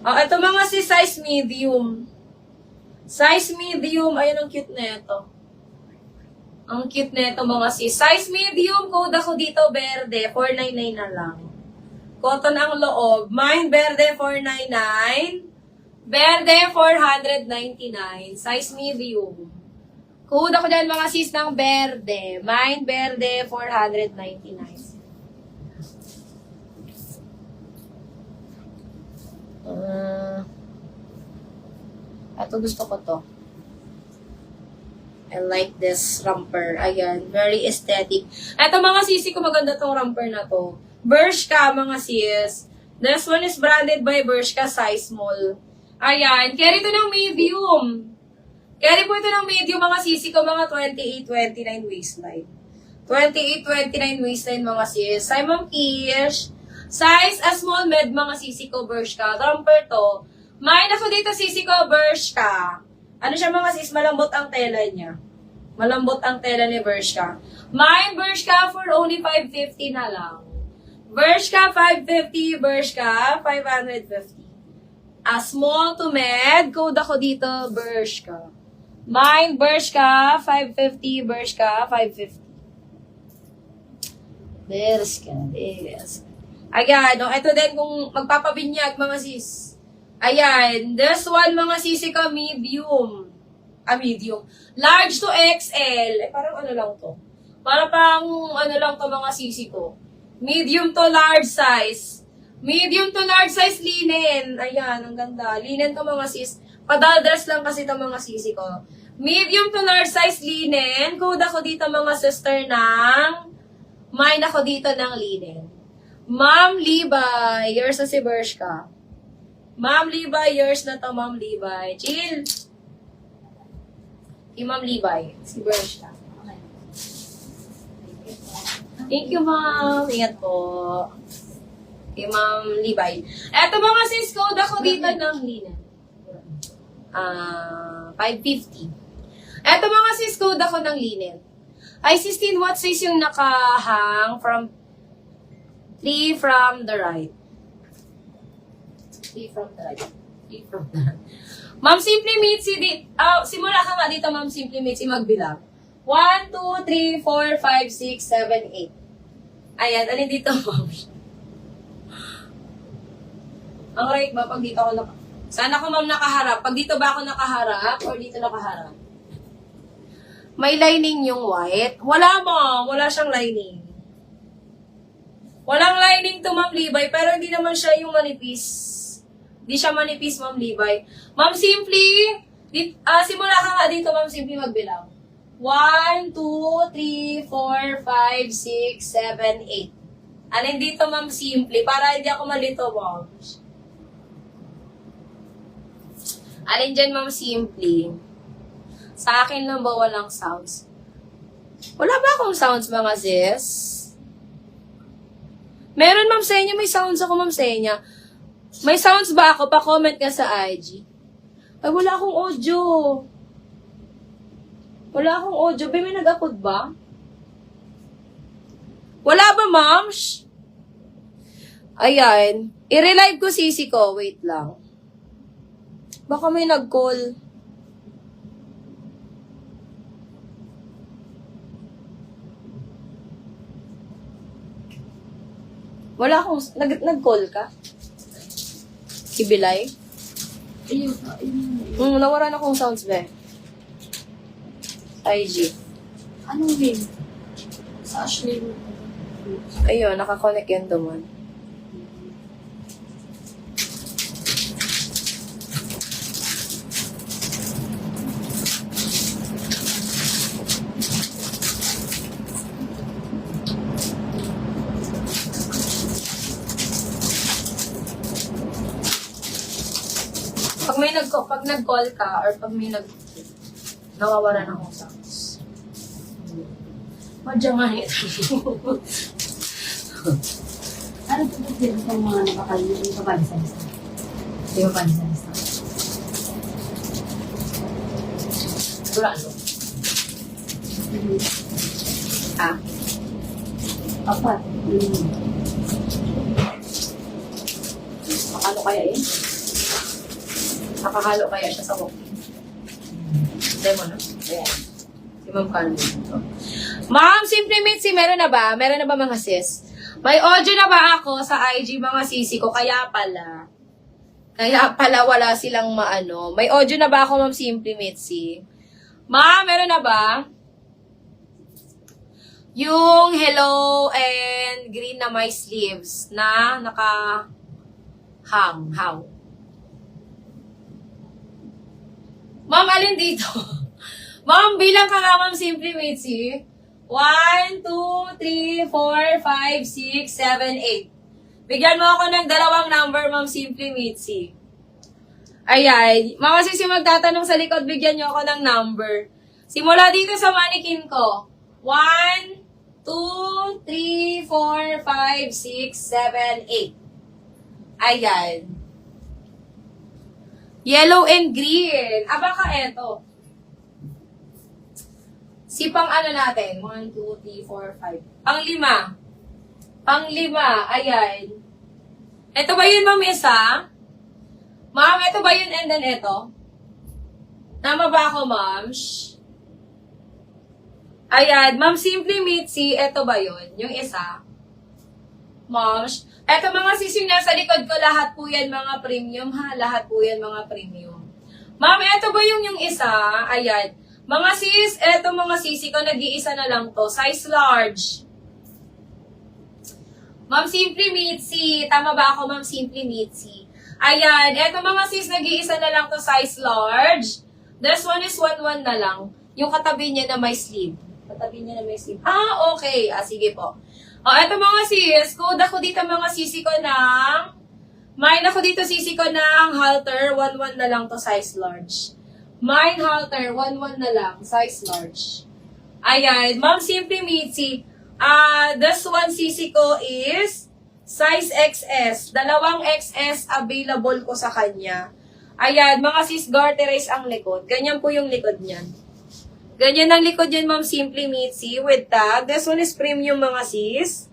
Oh, ito mga si size medium. Size medium, ayun ang cute na ito. Ang cute na ito mga sis. Size medium, code ako dito, berde. 499 na lang. Cotton ang loob. Mine, berde, 499. Berde, 499. Size medium. Code ako dyan mga sis ng berde. Mine, berde, 499. Ito gusto ko to. I like this romper. Ayan, very aesthetic. Ito mga sisi ko, maganda tong romper na to. Bershka, mga sis. This one is branded by Bershka, size small. Ayan, carry to ng medium. Carry po ito ng medium, mga sisi ko, mga 28-29 waistline. 28-29 waistline, mga sis. Simon Kish. Size a small med, mga sisi ko, Bershka. Romper to. Mine ako dito, sisi ko, Bershka. Ano siya mga sis, malambot ang tela niya. Malambot ang tela ni Bershka. Mine, Bershka, for only 550 na lang. Bershka, 550. Bershka, 550. A small to med, code ako dito, Bershka. Mine, Bershka, 550. Bershka, 550. Bershka, Bershka. Ayan, no, ito din kung magpapabinyag, mga sis. Ayan, this one mga sisi ko, medium. Medium. Large to XL. Parang ano lang to. Parang ano lang to mga sisi ko. Medium to large size. Medium to large size linen. Ayan, ang ganda. Linen to mga sis. Padaldress lang kasi to mga sisi ko. Medium to large size linen. Code ako dito mga sister ng mine ako dito ng linen. Ma'am Levi. Yours na si Bershka. Ma'am Levi, yours na to, Ma'am Levi. Chill. Si Ma'am Levi. Si Bershka. Okay. Thank you, Ma'am. Ingat po. Si Ma'am Levi. Eto mga sis, code ako dito ng linen. 550. Eto mga sis, code ako ng linen. Ay, 16, what size yung nakahang from 3 from the right? 3 from the right. 3 from the right. Ma'am Simply Mitzi, simula ka nga dito, Ma'am Simply Mitzi, magbilang. 1, 2, 3, 4, 5, 6, 7, 8. Ayan, alin dito, Ma'am? Ang right ba, pag dito ako Saan ako, Ma'am, nakaharap? Pag dito ba ako nakaharap, or dito nakaharap? May lining yung white. Wala, Ma'am. Wala siyang lining. Walang lining to, Ma'am Levi, pero hindi naman siya yung manipis. Di siya manipis, Ma'am Levi. Ma'am Simply, simula ka nga dito, Ma'am Simply, magbilang. 1, 2, 3, 4, 5, 6, 7, 8. Alin dito, Ma'am Simply? Para hindi ako malito, Ma'am. Alin dyan, Ma'am Simply? Sa akin lang ba walang sounds? Wala ba akong sounds, mga sis? Meron, Ma'am Senya. May sounds ako, Ma'am Senya. May sounds ba ako? Pa-comment ka sa IG. Ay, wala akong audio. Wala akong audio. Ba, may nag-upload ba? Wala ba, Ma'am? Ayan. I-relive ko sisi ko. Wait lang. Baka may nag-call. Wala akong... Nag-call ka? Si Bilay? Nawaran akong sounds ba? IG. Anong name? Sa Ashley. Ayun, nakakonect yan duman. Pag nag-call ka, or pag may nawawalan akong sounds. Madya nga ito. Ano po po din itong mga nakakalimutan yung kapalisalista? Yung kapalisalista. Durano. Apat. Ano kaya eh? Nakahalo kaya siya sa walk-in. Demo na. Ayan. Si Ma'am Carmen. Ma'am, Simply Mitzi, meron na ba? Meron na ba mga sis? May audio na ba ako sa IG mga sisi ko? Kaya pala wala silang maano. May audio na ba ako, Ma'am Simply Mitzi? Ma'am, meron na ba? Yung hello and green na my sleeves na naka-hang. How? Ma'am, alin dito? Ma'am, bilang ka nga, Ma'am Simply Mitzi. 1, 2, 3, 4, 5, 6, 7, 8. Bigyan mo ako ng dalawang number, Ma'am Simply Mitzi. Ayan. Mga sisi magtatanong sa likod, bigyan niyo ako ng number. Simula dito sa mannequin ko. 1, 2, 3, 4, 5, 6, 7, 8. Ayan. Yellow and green. Baka eto. Si pang ano natin? 1, 2, 3, 4, 5. Pang-5. Pang-5. Ayan. Ito ba yun, Ma'am Isa? Ma'am, ito ba yun and then ito? Tama ba ako, Ma'am? Ayan. Ma'am Simply Mitzi, ito ba yun? Yung isa? Ma'am, eto mga sising nasa likod ko, lahat po yan mga premium ha. Lahat po yan mga premium. Ma'am, eto ba yung isa? Ayan. Mga sis, eto mga sisi ko, nag-iisa na lang to. Size large. Ma'am Simply Mitzi. Tama ba ako, Ma'am Simply Mitzi? Ayan. Eto mga sis, nag-iisa na lang to. Size large. This one is 1-1 na lang. Yung katabi niya na may sleeve. Katabi niya na may sleeve. Okay. Sige po. Eto mga sis, code ako dito mga sisi ko ng... Mine ako dito sisi ko ng halter. 1-1 na lang to. Size large. Mine halter, 1-1 na lang, size large. Ayan, Ma'am Simply Mitzi. This one sisi ko is size XS. Dalawang XS available ko sa kanya. Ayan, mga sis, garterize ang likod. Ganyan po yung likod niyan. Ganyan ang likod yan, Ma'am Simply Mitzi, with tag. This one is premium, mga sis.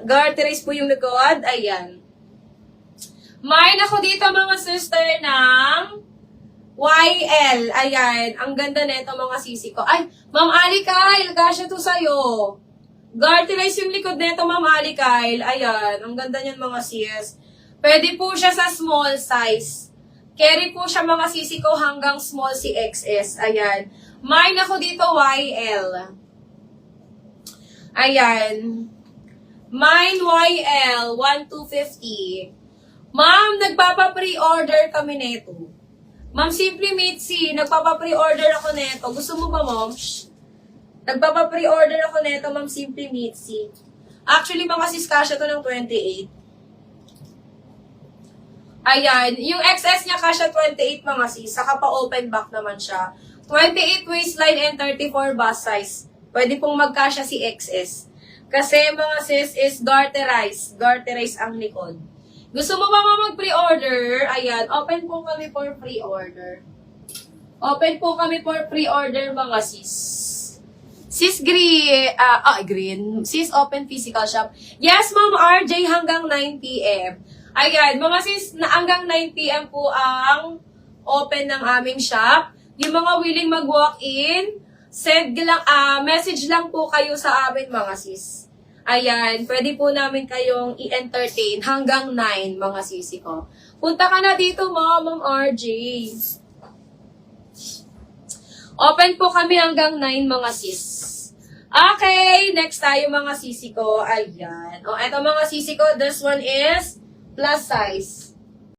Garterize po yung likod. Ayan. Mine ako dito, mga sister, ng... YL. Ayan. Ang ganda nito mga sisi ko. Ay, Ma'am Ali Kyle, kasya to sa'yo. Garterize yung likod nito, Ma'am Ali Kyle. Ayan. Ang ganda niyan mga sis. Pwede po siya sa small size. Carry po siya mga sisi ko hanggang small si XS. Ayan. Mine ako dito, YL. Ayan. Mine YL, 1,250. Ma'am, nagpapa-pre-order kami nito. Ma'am Simply Mitzi, nagpapa-pre-order ako neto. Gusto mo ba, Ma'am? Nagpapa-pre-order ako neto, Ma'am Simply Mitzi. Actually, mga sis, kasya to ng 28. Ayan. Yung XS niya kasya 28, mga sis. Saka pa open back naman siya. 28 waistline and 34 bust size. Pwede pong magkasya si XS. Kasi, mga sis, is garterize. Garterize ang likod. Gusto mo ba mag-pre-order? Ayan, open po kami for pre-order. Open po kami for pre-order, mga sis. Sis Green. Sis Open Physical Shop. Yes, Ma'am RJ, hanggang 9 p.m. Ayan, mga sis, hanggang 9 p.m. po ang open ng aming shop. Yung mga willing mag-walk-in, message lang po kayo sa amin, mga sis. Ayan, pwede po namin kayong i-entertain hanggang 9, mga sisi ko. Punta ka na dito, Ma'am RJ. Open po kami hanggang 9, mga sis. Okay, next tayo, mga sisi ko. Ayan. Eto mga sisi ko, this one is plus size.